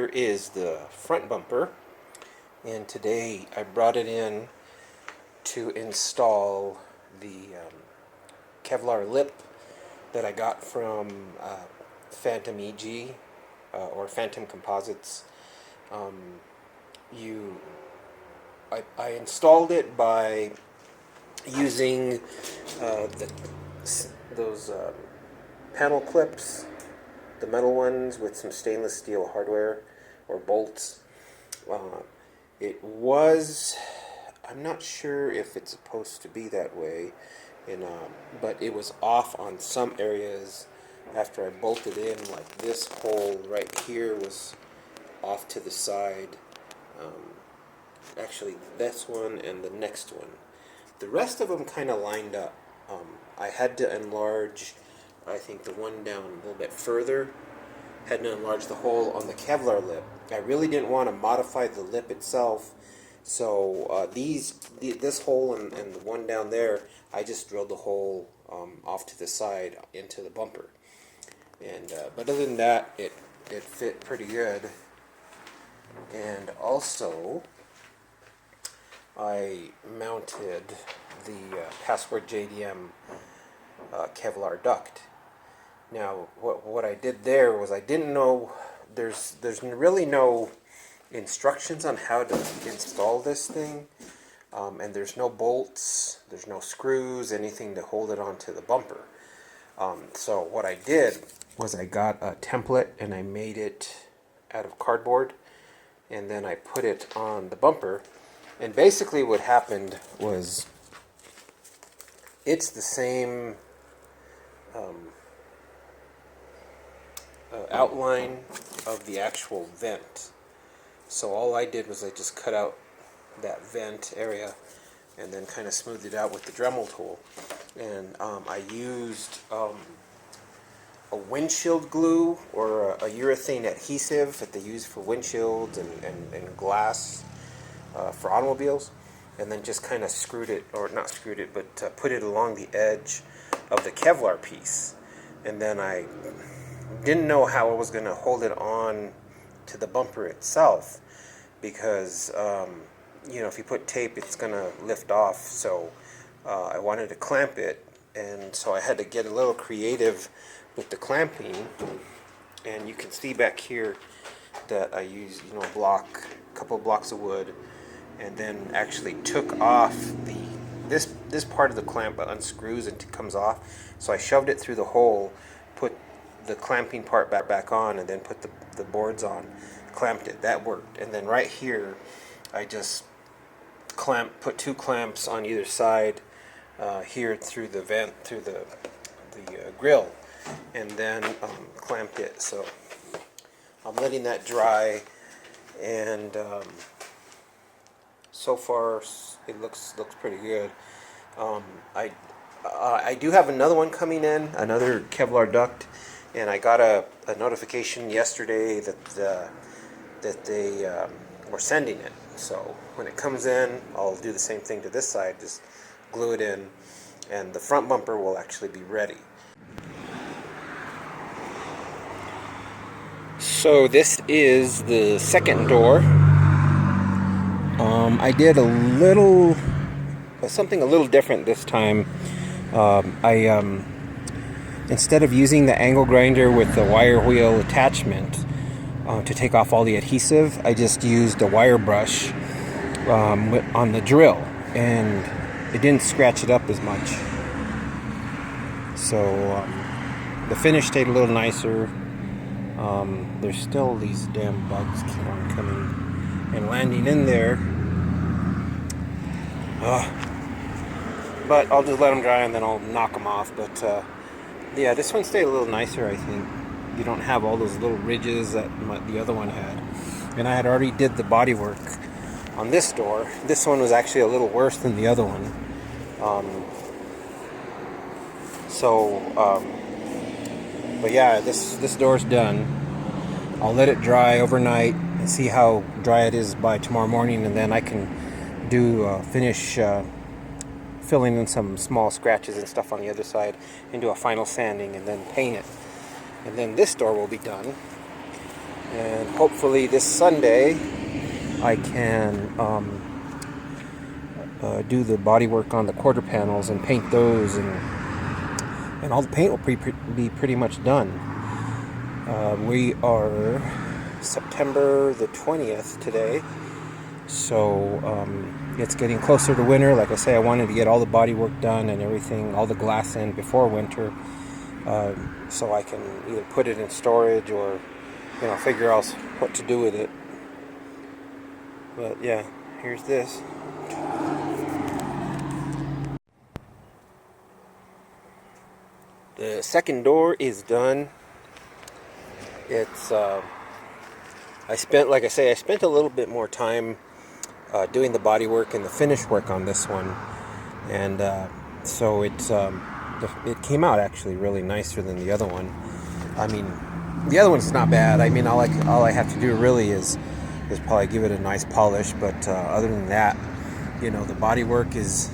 here is the front bumper, and today I brought it in to install the Kevlar lip that I got from Phantom EG or Phantom Composites. I installed it by using those panel clips, the metal ones with some stainless steel hardware or bolts. I'm not sure if it's supposed to be that way, but it was off on some areas after I bolted in. Like this hole right here was off to the side. Actually, this one and the next one. The rest of them kind of lined up. I had to enlarge, I think, the one down a little bit further. Had to enlarge the hole on the Kevlar lip. I really didn't want to modify the lip itself, so this hole and the one down there, I just drilled the hole off to the side into the bumper. And but other than that, it fit pretty good. And also, I mounted the Password JDM Kevlar duct. Now, what I did there was I didn't know, there's really no instructions on how to install this thing, and there's no bolts, there's no screws, anything to hold it onto the bumper. So what I did was I got a template and I made it out of cardboard, and then I put it on the bumper. And basically what happened was it's the same outline of the actual vent. So all I did was I just cut out that vent area and then kind of smoothed it out with the Dremel tool. And I used a windshield glue or a urethane adhesive that they use for windshields and glass for automobiles, and then just kind of screwed it, or not screwed it, but put it along the edge of the Kevlar piece. And then I didn't know how I was going to hold it on to the bumper itself, because if you put tape, it's going to lift off. So I wanted to clamp it, and so I had to get a little creative with the clamping. And you can see back here that I used a couple of blocks of wood, and then actually took off this part of the clamp unscrews and comes off. So I shoved it through the hole, put the clamping part back on, and then put the boards on, clamped it. That worked. And then right here, I just put two clamps on either side here through the vent, through the grill, and then clamped it. So I'm letting that dry, and so far it looks pretty good. I do have another one coming in, another Kevlar duct, and I got a notification yesterday that they were sending it. So when it comes in, I'll do the same thing to this side, just glue it in, and the front bumper will actually be ready. So this is the second door. I did something a little different this time. Instead of using the angle grinder with the wire wheel attachment to take off all the adhesive, I just used a wire brush on the drill, and it didn't scratch it up as much. So the finish stayed a little nicer. There's still these damn bugs keep on coming and landing in there. But I'll just let them dry and then I'll knock them off. But yeah, this one stayed a little nicer, I think. You don't have all those little ridges that the other one had. And I had already did the bodywork on this door. This one was actually a little worse than the other one. But yeah, this door's done. I'll let it dry overnight and see how dry it is by tomorrow morning, and then I can finish filling in some small scratches and stuff on the other side and do a final sanding and then paint it. And then this door will be done. And hopefully this Sunday I can do the body work on the quarter panels and paint those, and all the paint will be pretty much done. We are September the 20th today, so it's getting closer to winter. Like I say, I wanted to get all the body work done and everything, all the glass in before winter, so I can either put it in storage or, you know, figure out what to do with it. But yeah, here's this. The second door is done. It's I spent a little bit more time doing the body work and the finish work on this one, and so it came out actually really nicer than the other one. I mean, the other one's not bad. I mean, all I have to do really is probably give it a nice polish, but other than that, you know, the body work is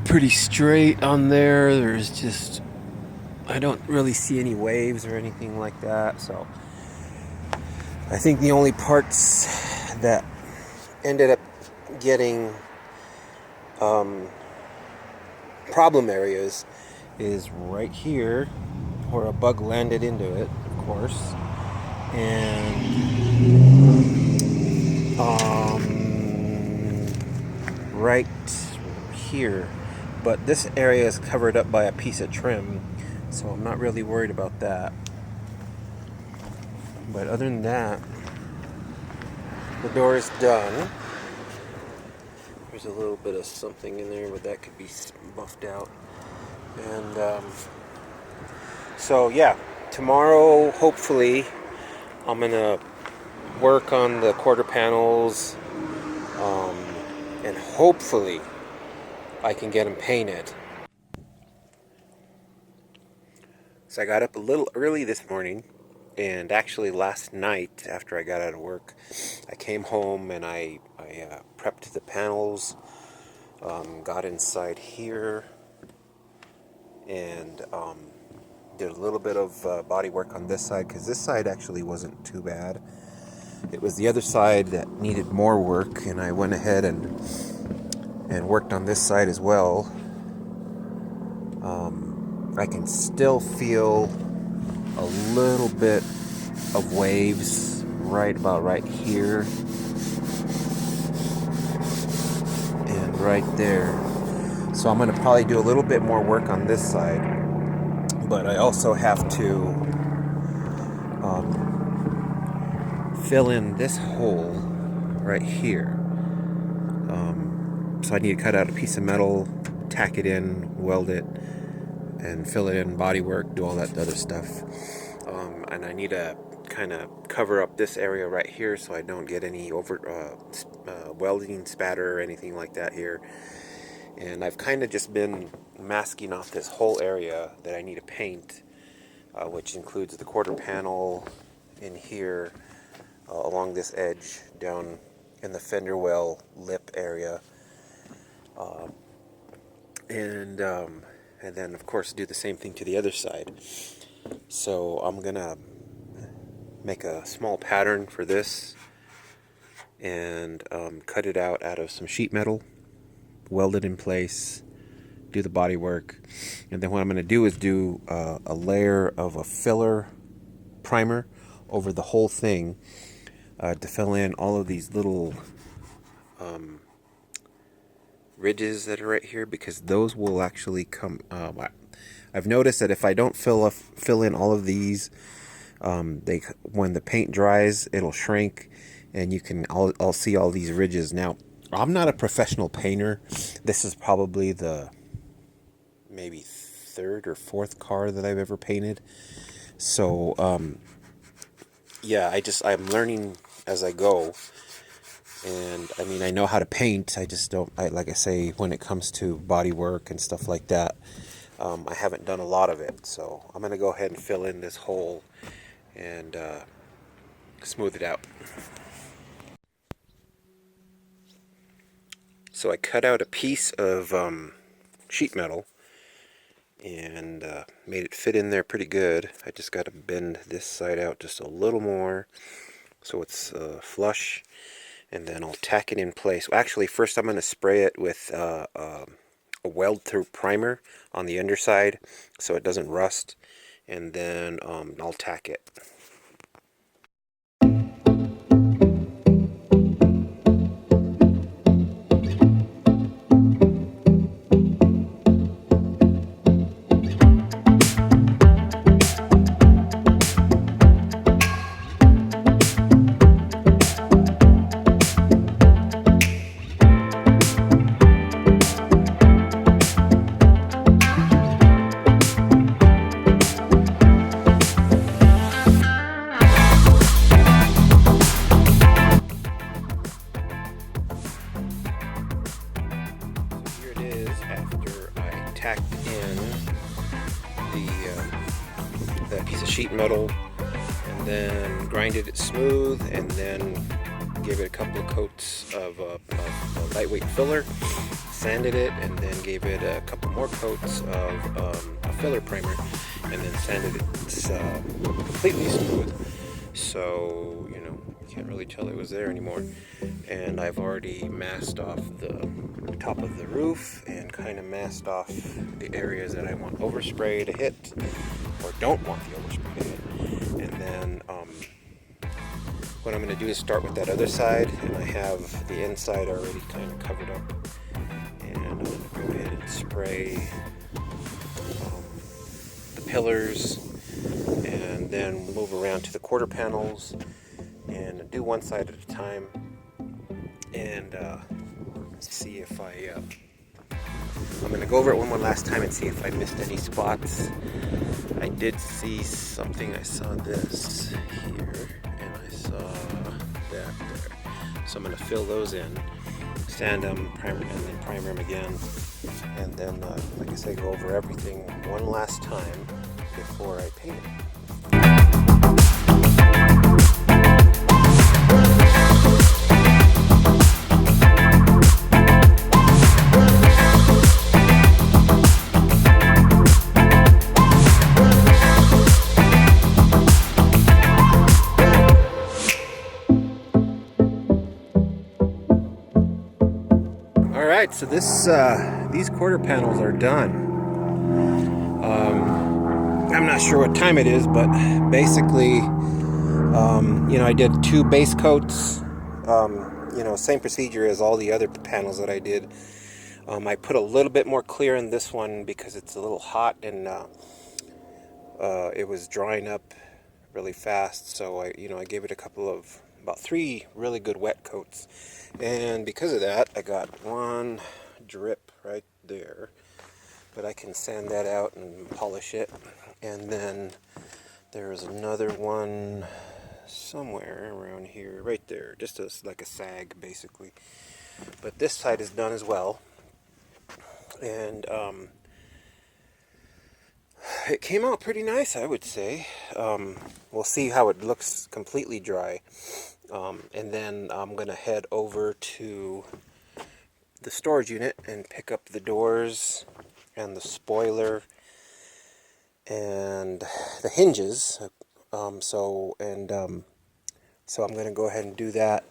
pretty straight on there. There's just, I don't really see any waves or anything like that. So I think the only parts that ended up getting problem areas is right here where a bug landed into it, of course, and right here. But this area is covered up by a piece of trim, so I'm not really worried about that. But other than that, the door is done. There's a little bit of something in there, but that could be buffed out. And so yeah, tomorrow hopefully I'm gonna work on the quarter panels, and hopefully I can get them painted. So I got up a little early this morning, and actually last night after I got out of work, I came home and I prepped the panels, got inside here, and did a little bit of body work on this side, because this side actually wasn't too bad. It was the other side that needed more work, and I went ahead and worked on this side as well. I can still feel a little bit of waves right here and right there. So I'm going to probably do a little bit more work on this side, but I also have to fill in this hole right here. So I need to cut out a piece of metal, tack it in, weld it, and fill it in, body work, do all that other stuff. And I need to kind of cover up this area right here so I don't get any welding spatter or anything like that here. And I've kind of just been masking off this whole area that I need to paint, which includes the quarter panel in here, along this edge down in the fender well lip area, and then of course do the same thing to the other side. So I'm gonna make a small pattern for this and cut it out of some sheet metal, weld it in place, do the body work, and then what I'm going to do is do a layer of a filler primer over the whole thing, to fill in all of these little ridges that are right here, because those will actually come. I've noticed that if I don't fill in all of these, when the paint dries, it'll shrink, and I'll see all these ridges. Now, I'm not a professional painter. This is probably the maybe third or fourth car that I've ever painted. So yeah, I'm learning as I go. And I mean, I know how to paint. I just don't, like I say, when it comes to body work and stuff like that, I haven't done a lot of it. So I'm going to go ahead and fill in this hole and smooth it out. So I cut out a piece of sheet metal, and made it fit in there pretty good. I just got to bend this side out just a little more so it's flush, and then I'll tack it in place. Actually, first I'm going to spray it with a weld-through primer on the underside so it doesn't rust, and then I'll tack it. After I tacked in that piece of sheet metal, and then grinded it smooth, and then gave it a couple of coats of a lightweight filler, sanded it, and then gave it a couple more coats of a filler primer, and then sanded it completely smooth. So, you know, you can't really tell it was there anymore. And I've already masked off the top of the roof and kind of masked off the areas that I want overspray to hit or don't want the overspray to hit. And then what I'm going to do is start with that other side, and I have the inside already kind of covered up. And I'm going to go ahead and spray the pillars, and then move around to the quarter panels and do one side at a time, and see if I'm going to go over it one more last time and see if I missed any spots. I did see something. I saw this here, and I saw that there. So I'm going to fill those in, sand them, primer, and then primer them again, and then, like I say, go over everything one last time before I paint it. Alright, so these quarter panels are done. I'm not sure what time it is, but basically, you know, I did 2 base coats. You know, same procedure as all the other panels that I did. I put a little bit more clear in this one because it's a little hot, and it was drying up really fast. So I gave it about 3 really good wet coats, and because of that, I got one drip right there. But I can sand that out and polish it. And then there's another one somewhere around here, right there, just like a sag basically. But this side is done as well, and it came out pretty nice, I would say. We'll see how it looks completely dry, and then I'm gonna head over to the storage unit and pick up the doors and the spoiler and the hinges. So I'm going to go ahead and do that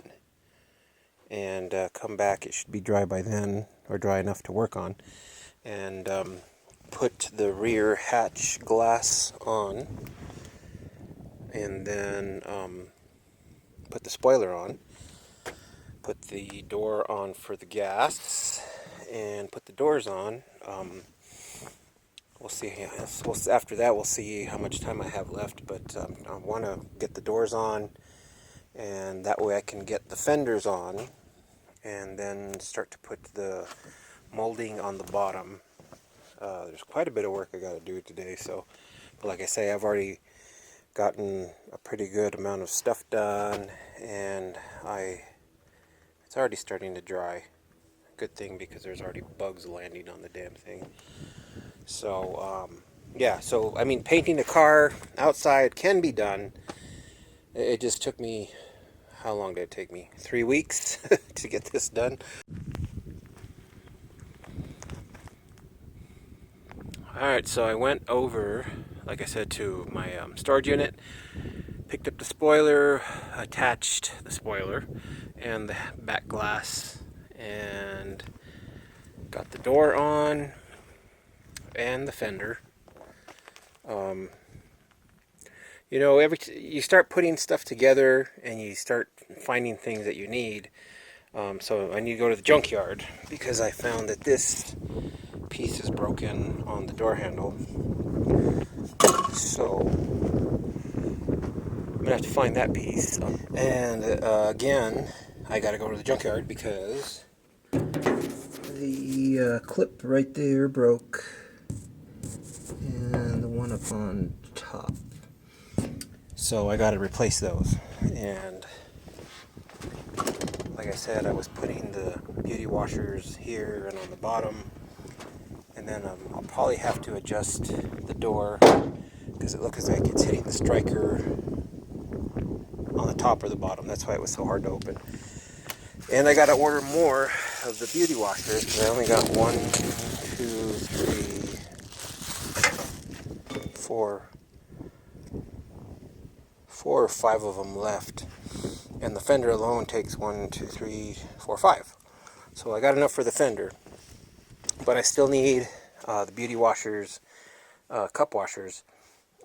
and come back. It should be dry by then, or dry enough to work on, and put the rear hatch glass on, and then put the spoiler on, put the door on for the gas, and put the doors on. We'll see. After that, we'll see how much time I have left. But I want to get the doors on, and that way I can get the fenders on, and then start to put the molding on the bottom. There's quite a bit of work I got to do today. But like I say, I've already gotten a pretty good amount of stuff done, and it's already starting to dry. Good thing, because there's already bugs landing on the damn thing. So, yeah, so, I mean, painting the car outside can be done. It just took me, how long did it take me? 3 weeks to get this done. Alright, so I went over, like I said, to my storage unit, picked up the spoiler, attached the spoiler and the back glass, and got the door on and the fender. You know, you start putting stuff together and you start finding things that you need. So I need to go to the junkyard because I found that this piece is broken on the door handle. So I'm gonna have to find that piece. And again, I gotta go to the junkyard because the clip right there broke, and the one up on top. So I gotta replace those. And like I said, I was putting the beauty washers here and on the bottom. And then I'll probably have to adjust the door because it looks like it's hitting the striker on the top or the bottom. That's why it was so hard to open. And I got to order more of the beauty washers because I only got 1, 2, 3, 4 or 5 of them left. And the fender alone takes 1, 2, 3, 4, 5. So I got enough for the fender. But I still need the beauty washers, cup washers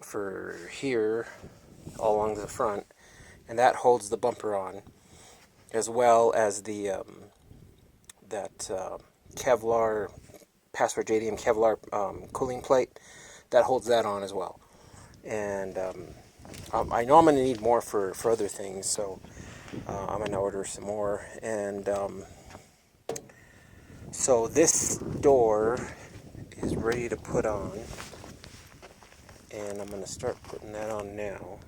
for here, all along the front, and that holds the bumper on, as well as the Kevlar, Password JDM Kevlar cooling plate that holds that on as well. And I know I'm going to need more for other things, so I'm going to order some more. And so this door is ready to put on, and I'm going to start putting that on now.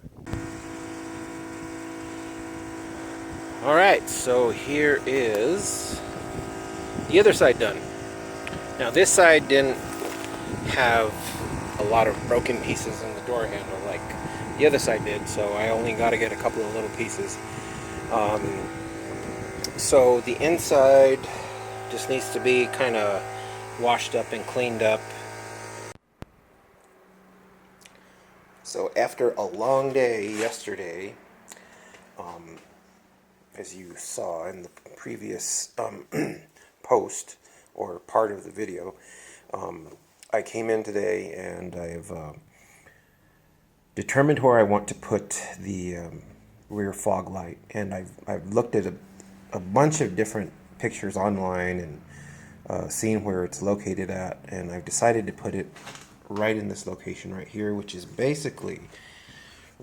Alright, so here is the other side done. Now this side didn't have a lot of broken pieces in the door handle like the other side did, so I only got to get a couple of little pieces. So the inside just needs to be kind of washed up and cleaned up. So after a long day yesterday, as you saw in the previous post or part of the video, I came in today and I've determined where I want to put the rear fog light, and I've looked at a bunch of different pictures online and seen where it's located at, and I've decided to put it right in this location right here, which is basically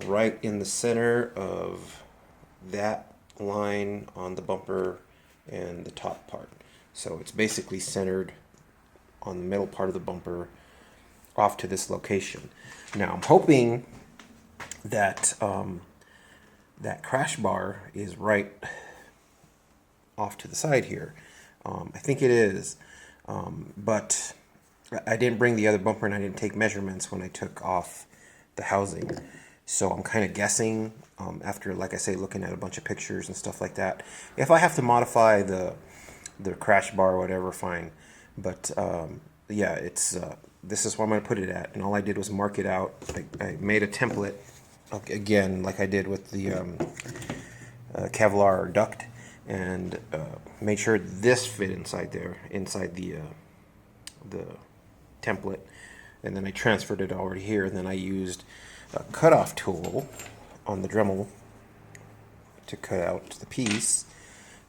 right in the center of that line on the bumper and the top part. So it's basically centered on the middle part of the bumper off to this location. Now I'm hoping that that crash bar is right off to the side here. I think it is, but I didn't bring the other bumper and I didn't take measurements when I took off the housing. So I'm kind of guessing after, like I say, looking at a bunch of pictures and stuff like that. If I have to modify the crash bar or whatever, fine. But yeah, it's this is where I'm going to put it at. And all I did was mark it out. I made a template, again, like I did with the Kevlar duct, and made sure this fit inside there, inside the template. And then I transferred it over here, and then I used a cutoff tool on the Dremel to cut out the piece.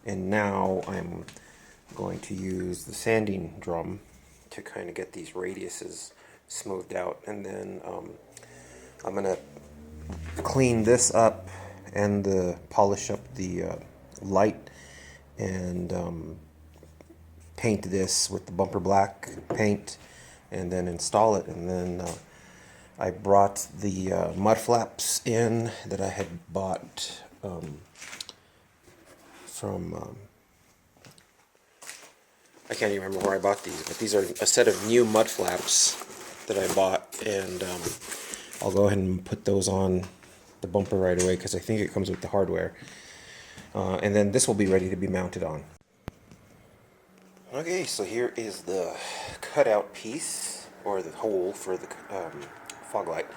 And now I'm going to use the sanding drum to kind of get these radiuses smoothed out. And then I'm going to clean this up and polish up the light and paint this with the bumper black paint and then install it. And then I brought the mud flaps in that I had bought from I can't even remember where I bought these, but these are a set of new mud flaps that I bought, and I'll go ahead and put those on the bumper right away because I think it comes with the hardware. And then this will be ready to be mounted on. Okay, so here is the cutout piece or the hole for the fog light.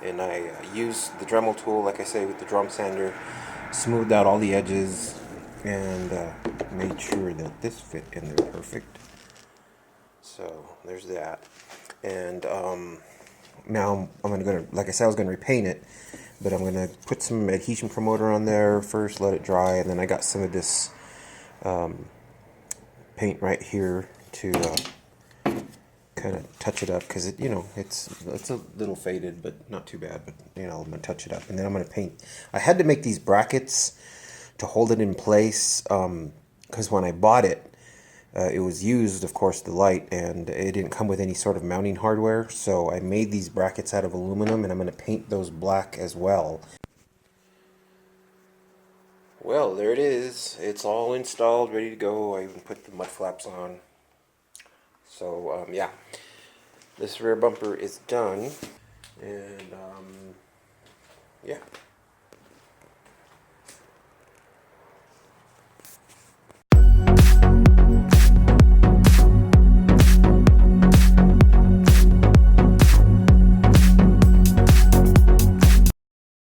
And I used the Dremel tool, like I say, with the drum sander, smoothed out all the edges, and made sure that this fit in there perfect. So there's that. And now I'm gonna, like I said, I was gonna repaint it, but I'm gonna put some adhesion promoter on there first, let it dry, and then I got some of this paint right here to kind of touch it up, because it, you know, it's a little faded, but not too bad. But you know, I'm gonna touch it up, and then I'm gonna paint. I had to make these brackets to hold it in place, because when I bought it, it was used, of course, the light, and it didn't come with any sort of mounting hardware. So I made these brackets out of aluminum, and I'm gonna paint those black as well. Well, there it is. It's all installed, ready to go. I even put the mud flaps on. So yeah, this rear bumper is done, and yeah.